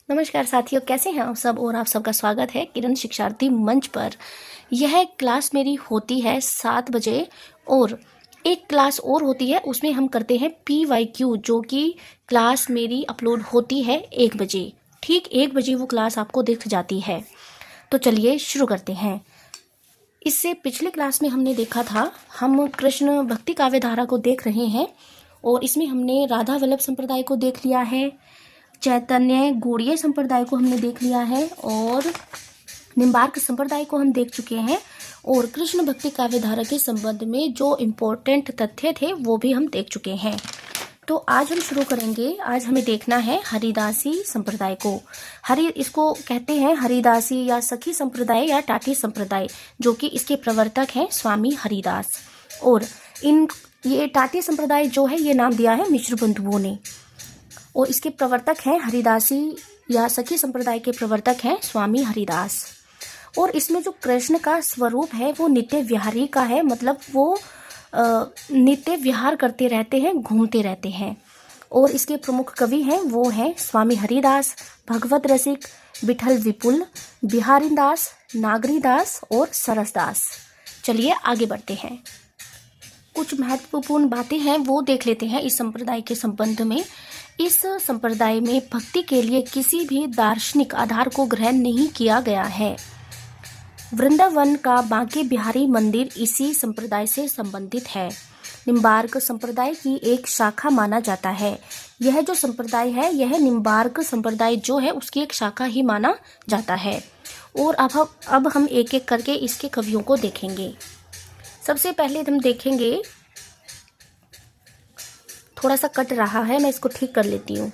नमस्कार साथियों, कैसे हैं आप सब। और आप सबका स्वागत है किरण शिक्षार्थी मंच पर। यह क्लास मेरी होती है 7 बजे और एक क्लास और होती है, उसमें हम करते हैं PYQ, जो कि क्लास मेरी अपलोड होती है 1 बजे। ठीक 1 बजे वो क्लास आपको दिख जाती है। तो चलिए शुरू करते हैं। इससे पिछले क्लास में हमने देखा था, हम कृष्ण भक्ति काव्य धारा को देख रहे हैं और इसमें हमने राधा वल्लभ संप्रदाय को देख लिया है, चैतन्य गौड़ीय संप्रदाय को हमने देख लिया है और निम्बार्क संप्रदाय को हम देख चुके हैं। और कृष्ण भक्ति काव्य धारा के संबंध में जो इम्पोर्टेंट तथ्य थे वो भी हम देख चुके हैं। तो आज हम शुरू करेंगे। आज हमें देखना है हरिदासी संप्रदाय को। इसको कहते हैं हरिदासी या सखी संप्रदाय या टाटी संप्रदाय, जो कि इसके प्रवर्तक हैं स्वामी हरिदास। और ये टाटी संप्रदाय जो है ये नाम दिया है मिश्र बंधुओं ने, और इसके प्रवर्तक हैं हरिदासी या सखी संप्रदाय के प्रवर्तक हैं स्वामी हरिदास। और इसमें जो कृष्ण का स्वरूप है वो नित्य विहारी का है, मतलब वो नित्य विहार करते रहते हैं, घूमते रहते हैं। और इसके प्रमुख कवि हैं वो हैं स्वामी हरिदास, भगवत रसिक, विठल विपुल, बिहारी दास, नागरी दास और सरसदास। चलिए आगे बढ़ते हैं। कुछ महत्वपूर्ण बातें हैं वो देख लेते हैं इस संप्रदाय के संबंध में। इस संप्रदाय में भक्ति के लिए किसी भी दार्शनिक आधार को ग्रहण नहीं किया गया है। वृंदावन का बांके बिहारी मंदिर इसी संप्रदाय से संबंधित है। निम्बार्क संप्रदाय की एक शाखा माना जाता है। यह जो संप्रदाय है यह निम्बार्क संप्रदाय जो है उसकी एक शाखा ही माना जाता है। और अब हम एक एक करके इसके कवियों को देखेंगे। सबसे पहले हम देखेंगे, थोड़ा सा कट रहा है, मैं इसको ठीक कर लेती हूँ।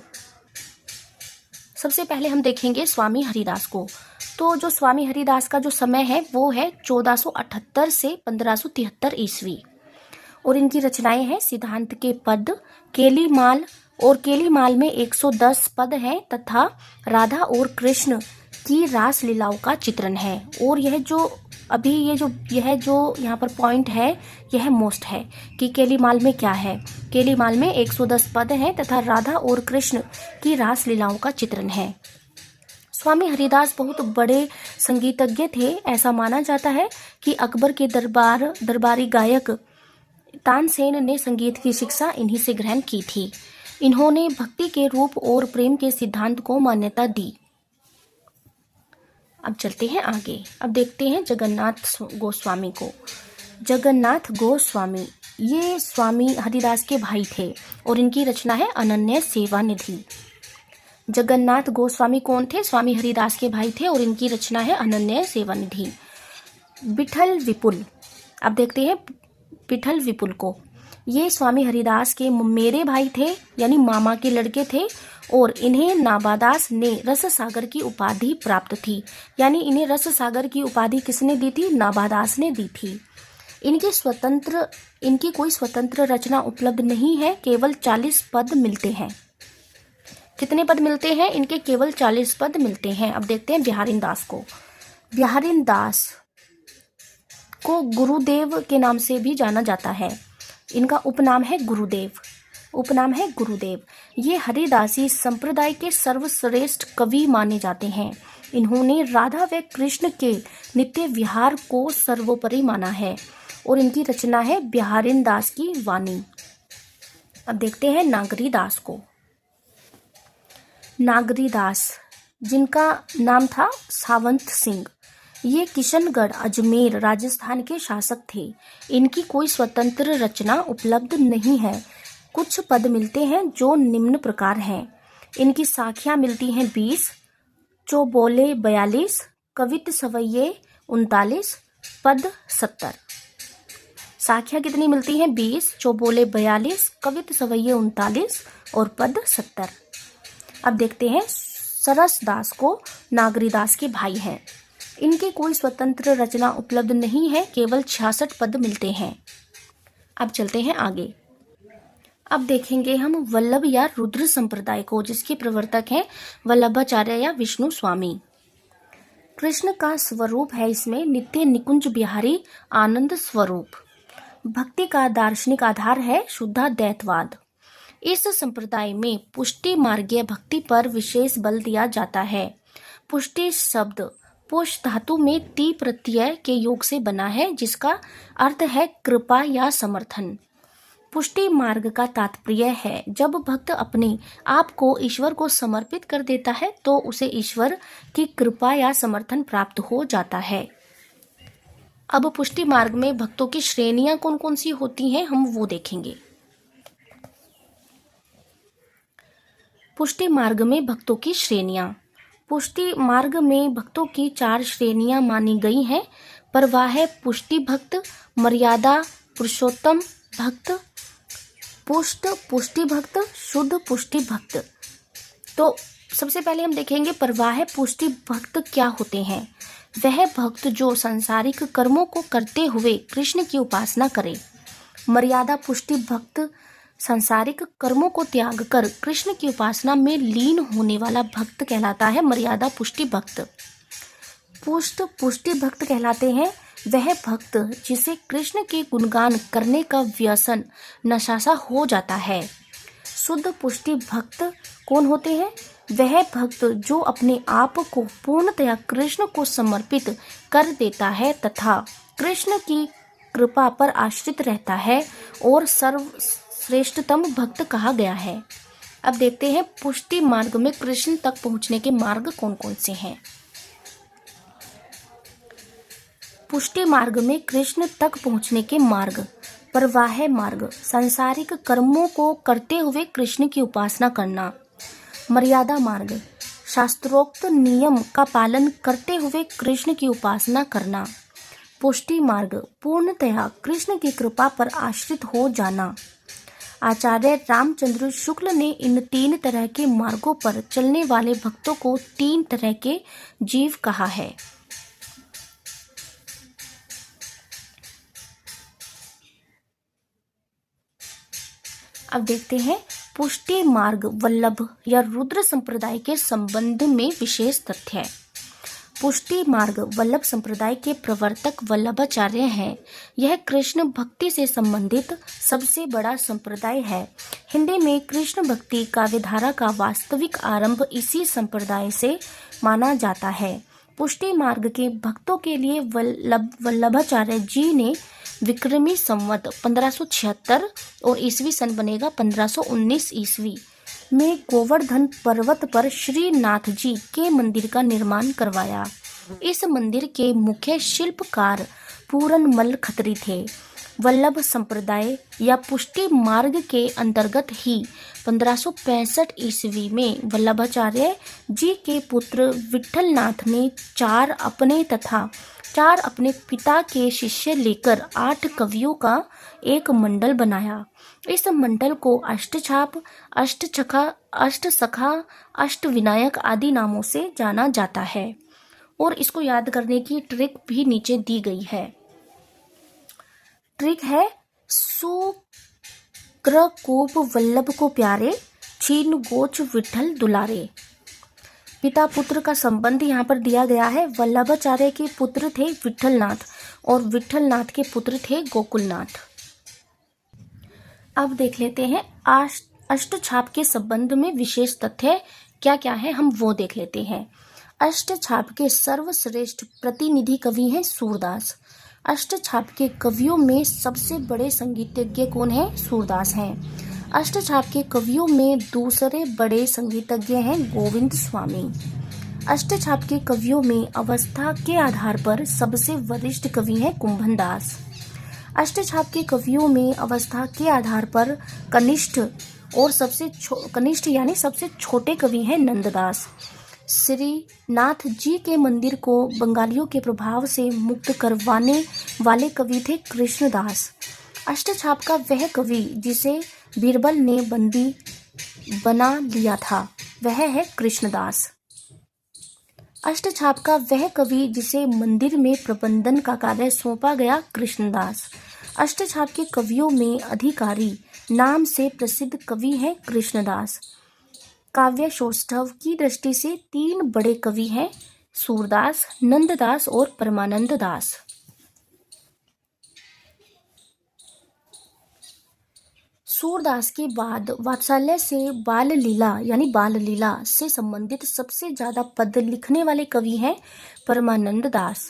सबसे पहले हम देखेंगे स्वामी हरिदास को। तो जो स्वामी हरिदास का जो समय है वो है 1478 से 1573 ईस्वी। और इनकी रचनाएं हैं सिद्धांत के पद, केलीमाल, और केलीमाल में 110 पद हैं तथा राधा और कृष्ण की रास लीलाओं का चित्रण है। और यह जो यहाँ पर पॉइंट है यह मोस्ट है कि केलीमाल में क्या है। केलीमाल में 110 पद हैं तथा राधा और कृष्ण की रास लीलाओं का चित्रण है। स्वामी हरिदास बहुत बड़े संगीतज्ञ थे। ऐसा माना जाता है कि अकबर के दरबारी गायक तानसेन ने संगीत की शिक्षा इन्हीं से ग्रहण की थी। इन्होंने भक्ति के रूप और प्रेम के सिद्धांत को मान्यता दी। अब चलते हैं आगे। अब देखते हैं जगन्नाथ गोस्वामी को। जगन्नाथ गोस्वामी ये स्वामी हरिदास के भाई थे और इनकी रचना है अनन्य सेवा निधि। जगन्नाथ गोस्वामी कौन थे? स्वामी हरिदास के भाई थे और इनकी रचना है अनन्य सेवा निधि। विठल विपुल, अब देखते हैं विठल विपुल को। ये स्वामी हरिदास के मेरे भाई थे, यानी मामा के लड़के थे। और इन्हें नाबादास ने रस सागर की उपाधि प्राप्त थी, यानी इन्हें रस सागर की उपाधि किसने दी थी? नाबादास ने दी थी। इनकी कोई स्वतंत्र रचना उपलब्ध नहीं है, केवल 40 पद मिलते हैं। कितने पद मिलते हैं? इनके केवल 40 पद मिलते हैं। अब देखते हैं बिहारी दास को। बिहारी दास को गुरुदेव के नाम से भी जाना जाता है। इनका उपनाम है गुरुदेव। ये हरिदासी संप्रदाय के सर्वश्रेष्ठ कवि माने जाते हैं। इन्होंने राधा व कृष्ण के नित्य विहार को सर्वोपरि माना है और इनकी रचना है बिहारी दास की वाणी। अब देखते हैं नागरी दास को। नागरी दास, जिनका नाम था सावंत सिंह, ये किशनगढ़ अजमेर राजस्थान के शासक थे। इनकी कोई स्वतंत्र रचना उपलब्ध नहीं है। कुछ पद मिलते हैं जो निम्न प्रकार हैं। इनकी साखियां मिलती हैं 20, चौबोले 42, कवित सवैये 39, पद 70। साखियां कितनी मिलती हैं? 20, चौबोले 42, कवित सवैये 39 और पद 70। अब देखते हैं सरसदास को। नागरी दास के भाई हैं। इनके कोई स्वतंत्र रचना उपलब्ध नहीं है, केवल 66 पद मिलते हैं। अब चलते हैं आगे। अब देखेंगे हम वल्लभ या रुद्र संप्रदाय को, जिसके प्रवर्तक हैं वल्लभाचार्य या विष्णु स्वामी। कृष्ण का स्वरूप है इसमें नित्य निकुंज बिहारी आनंद स्वरूप। भक्ति का दार्शनिक आधार है शुद्धाद्वैतवाद। इस संप्रदाय में पुष्टि मार्गीय भक्ति पर विशेष बल दिया जाता है। पुष्टि शब्द पुष धातु में ती प्रत्यय के योग से बना है, जिसका अर्थ है कृपा या समर्थन। पुष्टि मार्ग का तात्पर्य है जब भक्त अपने आप को ईश्वर को समर्पित कर देता है तो उसे ईश्वर की कृपा या समर्थन प्राप्त हो जाता है। अब पुष्टि मार्ग में भक्तों की श्रेणियां कौन कौन सी होती हैं, हम वो देखेंगे। पुष्टि मार्ग में भक्तों की श्रेणियां। पुष्टि मार्ग में भक्तों की 4 श्रेणियां मानी गई हैं। परवाह पुष्टि भक्त, मर्यादा पुरुषोत्तम भक्त, पुष्ट पुष्टि भक्त, शुद्ध पुष्टि भक्त। तो सबसे पहले हम देखेंगे परवाह पुष्टि भक्त क्या होते हैं। वह भक्त जो सांसारिक कर्मों को करते हुए कृष्ण की उपासना करे। मर्यादा पुष्टि भक्त सांसारिक कर्मों को त्याग कर कृष्ण की उपासना में लीन होने वाला भक्त कहलाता है मर्यादा पुष्टि भक्त। पुष्ट पुष्टि भक्त कहलाते हैं वह भक्त जिसे कृष्ण के गुणगान करने का व्यसन नशासा हो जाता है। शुद्ध पुष्टि भक्त कौन होते हैं? वह भक्त जो अपने आप को पूर्णतया कृष्ण को समर्पित कर देता है तथा कृष्ण की कृपा पर आश्रित रहता है और सर्वश्रेष्ठतम भक्त कहा गया है। अब देखते हैं पुष्टि मार्ग में कृष्ण तक पहुंचने के मार्ग कौन कौन से हैं। पुष्टि मार्ग में कृष्ण तक पहुंचने के मार्ग। परवाह मार्ग सांसारिक कर्मों को करते हुए कृष्ण की उपासना करना। मर्यादा मार्ग शास्त्रोक्त नियम का पालन करते हुए कृष्ण की उपासना करना। पुष्टि मार्ग पूर्णतया कृष्ण की कृपा पर आश्रित हो जाना। आचार्य रामचंद्र शुक्ल ने इन 3 तरह के मार्गों पर चलने वाले भक्तों को 3 तरह के जीव कहा है। अब देखते हैं पुष्टि मार्ग वल्लभ या रुद्र संप्रदाय के संबंध में विशेष तथ्य है। पुष्टि मार्ग वल्लभ संप्रदाय के प्रवर्तक वल्लभाचार्य हैं। यह कृष्ण भक्ति से संबंधित सबसे बड़ा संप्रदाय है। हिंदी में कृष्ण भक्ति काव्यधारा का वास्तविक आरंभ इसी संप्रदाय से माना जाता है। पुष्टि मार्ग के भक्तों के लिए वल्लभाचार्य जी ने विक्रमी संवत 1576 और ईस्वी सन बनेगा 1519 ईस्वी में गोवर्धन पर्वत पर श्रीनाथ जी के मंदिर का निर्माण करवाया। इस मंदिर के मुख्य शिल्पकार पूरनमल खत्री थे। वल्लभ संप्रदाय या पुष्टि मार्ग के अंतर्गत ही 1565 ईस्वी में वल्लभाचार्य जी के पुत्र विठलनाथ ने 4 अपने तथा 4 अपने पिता के शिष्य लेकर 8 कवियों का एक मंडल बनाया। इस मंडल को अष्टछाप, अष्टसखा, अष्टविनायक आदि नामों से जाना जाता है और इसको याद करने की ट्रिक भी नीचे दी गई है। ट्रिक है सुक्रकूप वल्लभ को प्यारे, छीन गोच विठल दुलारे। पिता पुत्र का संबंध यहाँ पर दिया गया है। वल्लभाचार्य के पुत्र थे विठलनाथ और विठलनाथ के पुत्र थे गोकुलनाथ। अब देख लेते हैं अष्टछाप के संबंध में विशेष तथ्य क्या क्या है, हम वो देख लेते हैं। अष्टछाप के सर्वश्रेष्ठ प्रतिनिधि कवि हैं सूरदास। अष्टछाप के कवियों में सबसे बड़े संगीतज्ञ कौन है? सूरदास हैं। अष्टछाप के कवियों में दूसरे बड़े संगीतज्ञ हैं गोविंद स्वामी। अष्टछाप के कवियों में अवस्था के आधार पर सबसे वरिष्ठ कवि हैं कुंभनदास। अष्टछाप के कवियों में अवस्था के आधार पर कनिष्ठ यानी सबसे छोटे कवि हैं नंददास। श्रीनाथ जी के मंदिर को बंगालियों के प्रभाव से मुक्त करवाने वाले कवि थे कृष्णदास। अष्टछाप का वह कवि जिसे बीरबल ने बंदी बना लिया था वह है कृष्णदास। अष्टछाप का वह कवि जिसे मंदिर में प्रबंधन का कार्य सौंपा गया कृष्णदास। अष्टछाप के कवियों में अधिकारी नाम से प्रसिद्ध कवि हैं कृष्णदास। काव्य सौष्ठव की दृष्टि से 3 बड़े कवि हैं सूरदास, नंददास और परमानंद दास। सूरदास के बाद वात्सल्य से बाल लीला यानी बाल लीला से संबंधित सबसे ज़्यादा पद लिखने वाले कवि हैं परमानंद दास।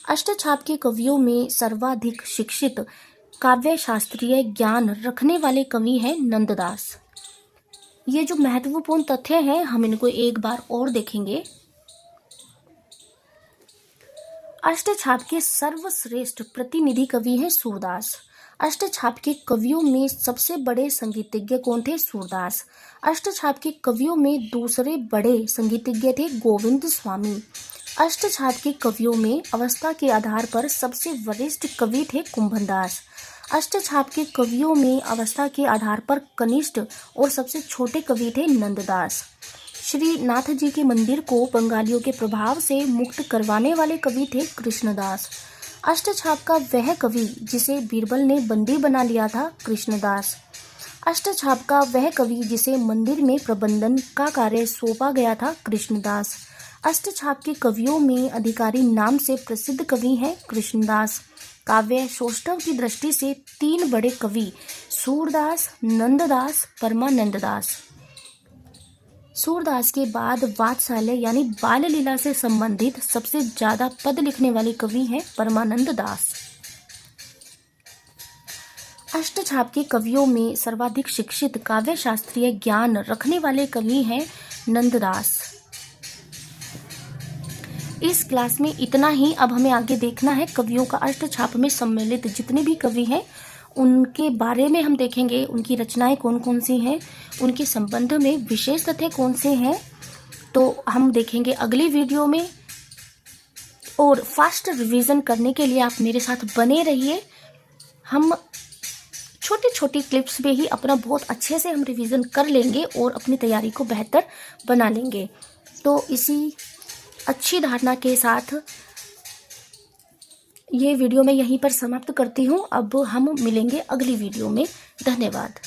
अष्टछाप के कवियों में सर्वाधिक शिक्षित काव्य शास्त्रीय ज्ञान रखने वाले कवि हैं नंददास। ये जो महत्वपूर्ण तथ्य हैं हम इनको एक बार और देखेंगे। अष्टछाप के सर्वश्रेष्ठ प्रतिनिधि कवि हैं सूरदास। अष्टछाप के कवियों में सबसे बड़े संगीतज्ञ कौन थे? सूरदास। अष्टछाप के कवियों में दूसरे बड़े संगीतज्ञ थे गोविंद स्वामी। अष्टछाप के कवियों में अवस्था के आधार पर सबसे वरिष्ठ कवि थे कुंभनदास। अष्टछाप के कवियों में अवस्था के आधार पर कनिष्ठ और सबसे छोटे कवि थे नंददास। श्री नाथ जी के मंदिर को बंगालियों के प्रभाव से मुक्त करवाने वाले कवि थे कृष्णदास। अष्टछाप का वह कवि जिसे बीरबल ने बंदी बना लिया था कृष्णदास। अष्टछाप का वह कवि जिसे मंदिर में प्रबंधन का कार्य सौंपा गया था कृष्णदास। अष्टछाप के कवियों में अधिकारी नाम से प्रसिद्ध कवि हैं कृष्णदास। काव्य सौष्ठव की दृष्टि से तीन बड़े कवि सूरदास, नंददास, परमानंददास। सूरदास के बाद वात्सल्य यानी बाल लीला से संबंधित सबसे ज्यादा पद लिखने वाले कवि हैं परमानंद दास। अष्टछाप के कवियों में सर्वाधिक शिक्षित काव्य शास्त्रीय ज्ञान रखने वाले कवि हैं नंददास। इस क्लास में इतना ही। अब हमें आगे देखना है कवियों का अष्टछाप में सम्मिलित जितने भी कवि हैं उनके बारे में हम देखेंगे, उनकी रचनाएं कौन कौन सी हैं, उनके संबंध में विशेष तथ्य कौन से हैं, तो हम देखेंगे अगली वीडियो में। और फास्ट रिवीजन करने के लिए आप मेरे साथ बने रहिए। हम छोटी छोटी क्लिप्स में ही अपना बहुत अच्छे से हम रिवीजन कर लेंगे और अपनी तैयारी को बेहतर बना लेंगे। तो इसी अच्छी धारणा के साथ ये वीडियो मैं यहीं पर समाप्त करती हूँ। अब हम मिलेंगे अगली वीडियो में। धन्यवाद।